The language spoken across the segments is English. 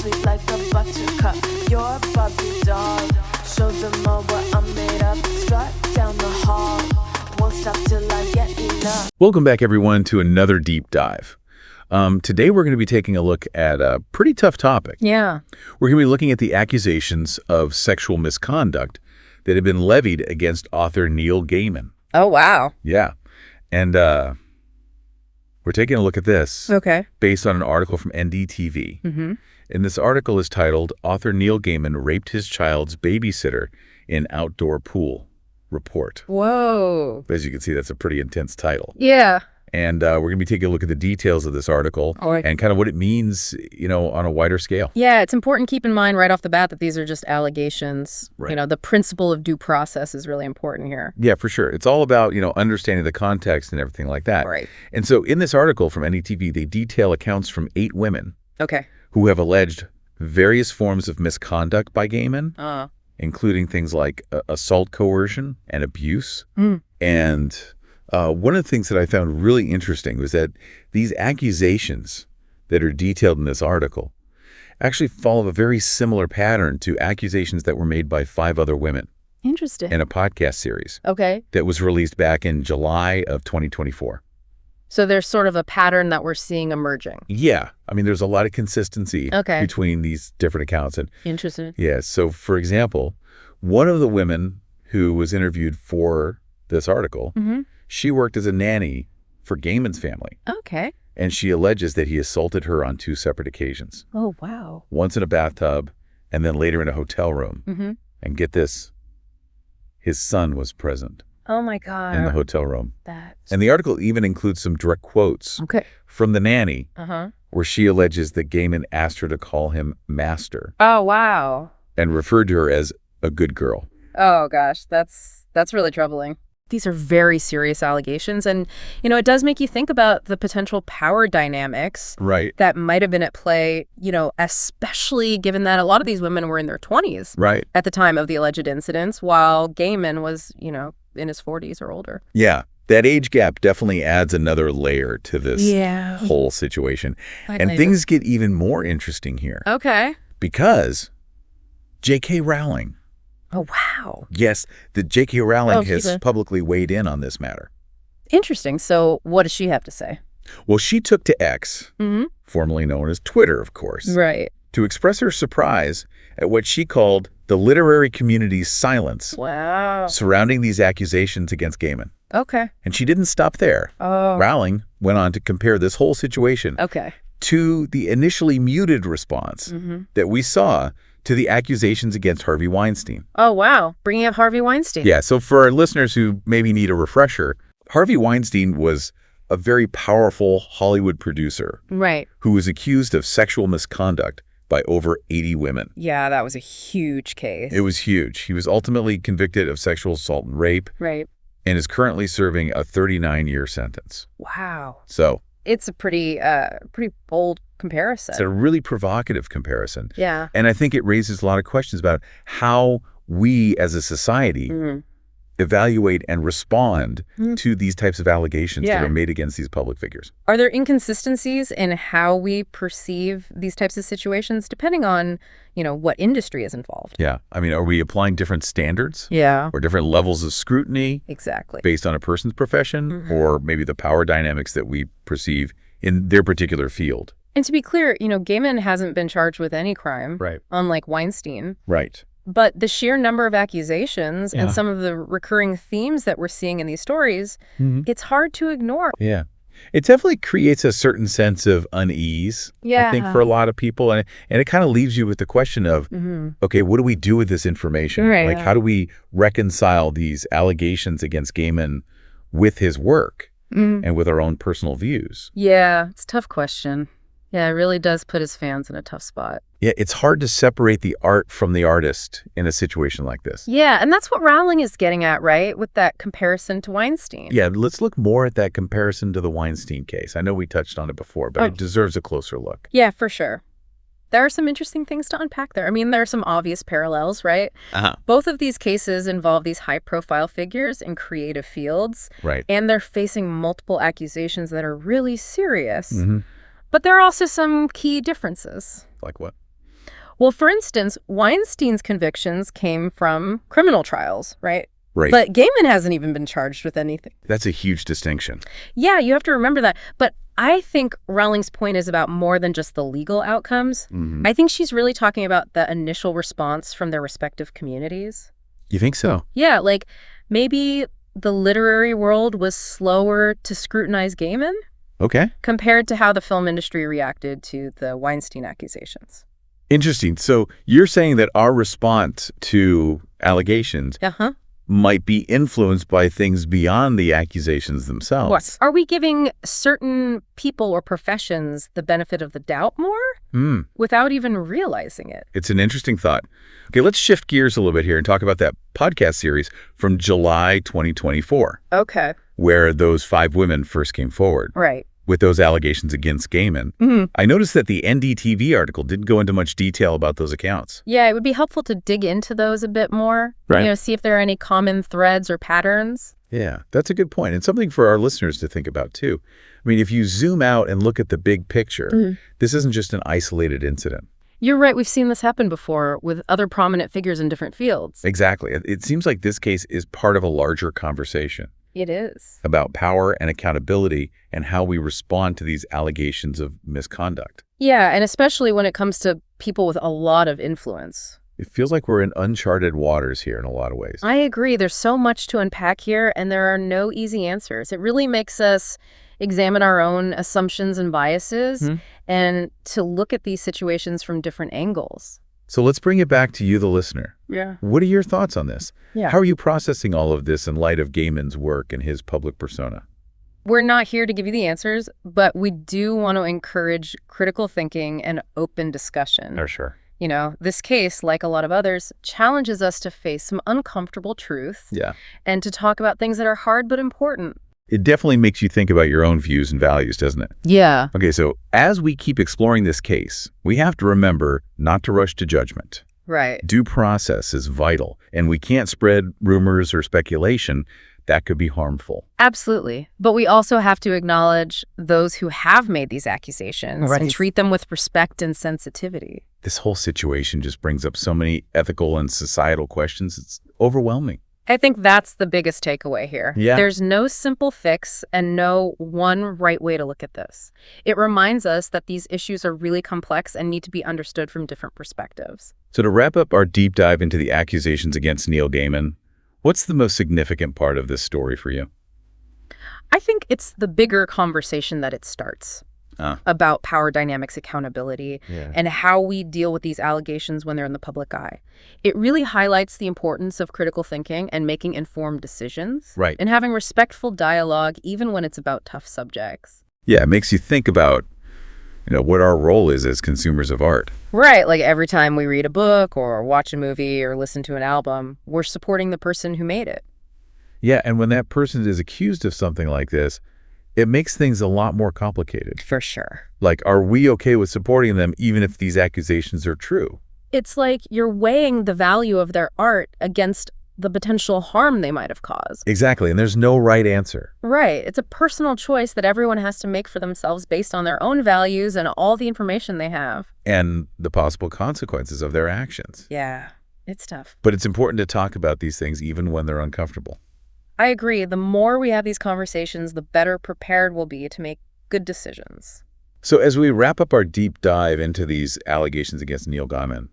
sweet like a buttercup. You're a Barbie doll. Show them all what I'm made of. Strut down the hall. Won't stop till I get enough. Welcome back, everyone, to another deep dive. Today, we're going to be taking a look at a pretty tough topic. Yeah. We're going to be looking at the accusations of sexual misconduct that have been levied against author Neil Gaiman. Oh, wow. Yeah. And we're taking a look at this based on an article from NDTV. Mm-hmm. And this article is titled, Author Neil Gaiman Raped His Child's Babysitter in Outdoor Pool Report. Whoa. As you can see, that's a pretty intense title. Yeah. And we're going to be taking a look at the details of this article and kind of what it means, on a wider scale. Yeah, it's important to keep in mind right off the bat that these are just allegations. Right. The principle of due process is really important here. Yeah, for sure. It's all about, understanding the context and everything like that. Right. And so in this article from NDTV, they detail accounts from 8 women who have alleged various forms of misconduct by Gaiman, including things like assault, coercion, and abuse. And one of the things that I found really interesting was that these accusations that are detailed in this article actually follow a very similar pattern to accusations that were made by 5 other women. Interesting. In a podcast series. Okay. That was released back in July of 2024. So there's sort of a pattern that we're seeing emerging. Yeah. I mean, there's a lot of consistency between these different accounts. And interesting. yeah. So, for example, one of the women who was interviewed for this article, she worked as a nanny for Gaiman's family. Okay. And she alleges that he assaulted her on 2 separate occasions. Oh, wow. Once in a bathtub and then later in a hotel room. And get this, his son was present. Oh, my God. In the hotel room. That's... And the article even includes some direct quotes from the nanny where she alleges that Gaiman asked her to call him master. Oh, wow. And referred to her as a good girl. Oh, gosh. That's really troubling. These are very serious allegations. And, it does make you think about the potential power dynamics that might have been at play, especially given that a lot of these women were in their 20s at the time of the alleged incidents, while Gaiman was, in his 40s or older. Yeah. That age gap definitely adds another layer to this whole situation. And things get even more interesting here. Okay. Because J.K. Rowling. Oh, wow. Yes, the J.K. Rowling has publicly weighed in on this matter. Interesting. So what does she have to say? Well, she took to X, formerly known as Twitter, of course, to express her surprise at what she called the literary community's silence surrounding these accusations against Gaiman. Okay. And she didn't stop there. Rowling went on to compare this whole situation to the initially muted response that we saw to the accusations against Harvey Weinstein. Oh, wow. Bringing up Harvey Weinstein. Yeah, so for our listeners who maybe need a refresher, Harvey Weinstein was a very powerful Hollywood producer who was accused of sexual misconduct by over 80 women. Yeah, that was a huge case. It was huge. He was ultimately convicted of sexual assault and rape and is currently serving a 39-year sentence. Wow. So it's a pretty bold comparison. It's a really provocative comparison. Yeah. And I think it raises a lot of questions about how we as a society evaluate and respond to these types of allegations that are made against these public figures. Are there inconsistencies in how we perceive these types of situations depending on, what industry is involved? Yeah. I mean, are we applying different standards? Yeah. Or different levels of scrutiny? Exactly. Based on a person's profession or maybe the power dynamics that we perceive in their particular field? And to be clear, Gaiman hasn't been charged with any crime, unlike Weinstein. Right. But the sheer number of accusations and some of the recurring themes that we're seeing in these stories, it's hard to ignore. Yeah. It definitely creates a certain sense of unease, I think, for a lot of people. And it kind of leaves you with the question of, okay, what do we do with this information? Like, how do we reconcile these allegations against Gaiman with his work and with our own personal views? Yeah, it's a tough question. Yeah, it really does put his fans in a tough spot. Yeah, it's hard to separate the art from the artist in a situation like this. Yeah, and that's what Rowling is getting at, right? With that comparison to Weinstein. Yeah, let's look more at that comparison to the Weinstein case. I know we touched on it before, but it deserves a closer look. Yeah, for sure. There are some interesting things to unpack there. I mean, there are some obvious parallels, right? Both of these cases involve these high-profile figures in creative fields. And they're facing multiple accusations that are really serious. But there are also some key differences. Like what? Well, for instance, Weinstein's convictions came from criminal trials, right? Right. But Gaiman hasn't even been charged with anything. That's a huge distinction. Yeah, you have to remember that. But I think Rowling's point is about more than just the legal outcomes. I think she's really talking about the initial response from their respective communities. You think so? Yeah, like maybe the literary world was slower to scrutinize Gaiman. Okay. Compared to how the film industry reacted to the Weinstein accusations. Interesting. So you're saying that our response to allegations might be influenced by things beyond the accusations themselves. What? Are we giving certain people or professions the benefit of the doubt more without even realizing it? It's an interesting thought. Okay, let's shift gears a little bit here and talk about that podcast series from July 2024. Okay. Where those 5 women first came forward. Right. With those allegations against Gaiman. I noticed that the NDTV article didn't go into much detail about those accounts. Yeah, it would be helpful to dig into those a bit more. Right. See if there are any common threads or patterns. Yeah, that's a good point. And something for our listeners to think about, too. I mean, if you zoom out and look at the big picture, this isn't just an isolated incident. You're right. We've seen this happen before with other prominent figures in different fields. Exactly. It seems like this case is part of a larger conversation. It is. About power and accountability and how we respond to these allegations of misconduct. Yeah, and especially when it comes to people with a lot of influence. It feels like we're in uncharted waters here in a lot of ways. I agree. There's so much to unpack here, and there are no easy answers. It really makes us examine our own assumptions and biases and to look at these situations from different angles. So let's bring it back to you, the listener. Yeah. What are your thoughts on this? Yeah. How are you processing all of this in light of Gaiman's work and his public persona? We're not here to give you the answers, but we do want to encourage critical thinking and open discussion. Oh, sure. This case, like a lot of others, challenges us to face some uncomfortable truth. Yeah. And to talk about things that are hard but important. It definitely makes you think about your own views and values, doesn't it? Yeah. Okay, so as we keep exploring this case, we have to remember not to rush to judgment. Right. Due process is vital, and we can't spread rumors or speculation that could be harmful. Absolutely. But we also have to acknowledge those who have made these accusations and treat them with respect and sensitivity. This whole situation just brings up so many ethical and societal questions. It's overwhelming. I think that's the biggest takeaway here. Yeah. There's no simple fix and no one right way to look at this. It reminds us that these issues are really complex and need to be understood from different perspectives. So to wrap up our deep dive into the accusations against Neil Gaiman, what's the most significant part of this story for you? I think it's the bigger conversation that it starts. About power dynamics, accountability, and how we deal with these allegations when they're in the public eye. It really highlights the importance of critical thinking and making informed decisions. Right. And having respectful dialogue, even when it's about tough subjects. Yeah, it makes you think about, what our role is as consumers of art. Right. Like every time we read a book or watch a movie or listen to an album, we're supporting the person who made it. Yeah, and when that person is accused of something like this, it makes things a lot more complicated. For sure. Like, are we okay with supporting them even if these accusations are true? It's like you're weighing the value of their art against the potential harm they might have caused. Exactly, and there's no right answer. Right. It's a personal choice that everyone has to make for themselves based on their own values and all the information they have. And the possible consequences of their actions. Yeah, it's tough. But it's important to talk about these things even when they're uncomfortable. I agree. The more we have these conversations, the better prepared we'll be to make good decisions. So as we wrap up our deep dive into these allegations against Neil Gaiman,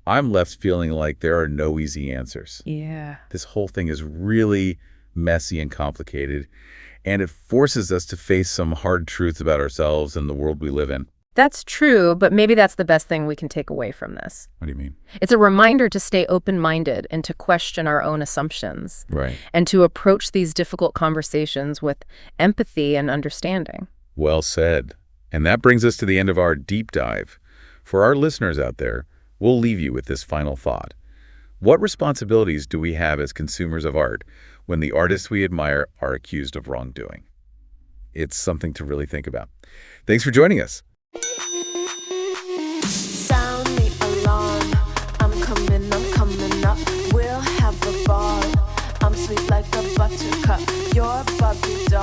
I'm left feeling like there are no easy answers. Yeah. This whole thing is really messy and complicated, and it forces us to face some hard truths about ourselves and the world we live in. That's true, but maybe that's the best thing we can take away from this. What do you mean? It's a reminder to stay open-minded and to question our own assumptions. Right. And to approach these difficult conversations with empathy and understanding. Well said. And that brings us to the end of our deep dive. For our listeners out there, we'll leave you with this final thought. What responsibilities do we have as consumers of art when the artists we admire are accused of wrongdoing? It's something to really think about. Thanks for joining us. Sound the alarm. I'm coming up. We'll have a ball. I'm sweet like a buttercup. You're a Barbie doll.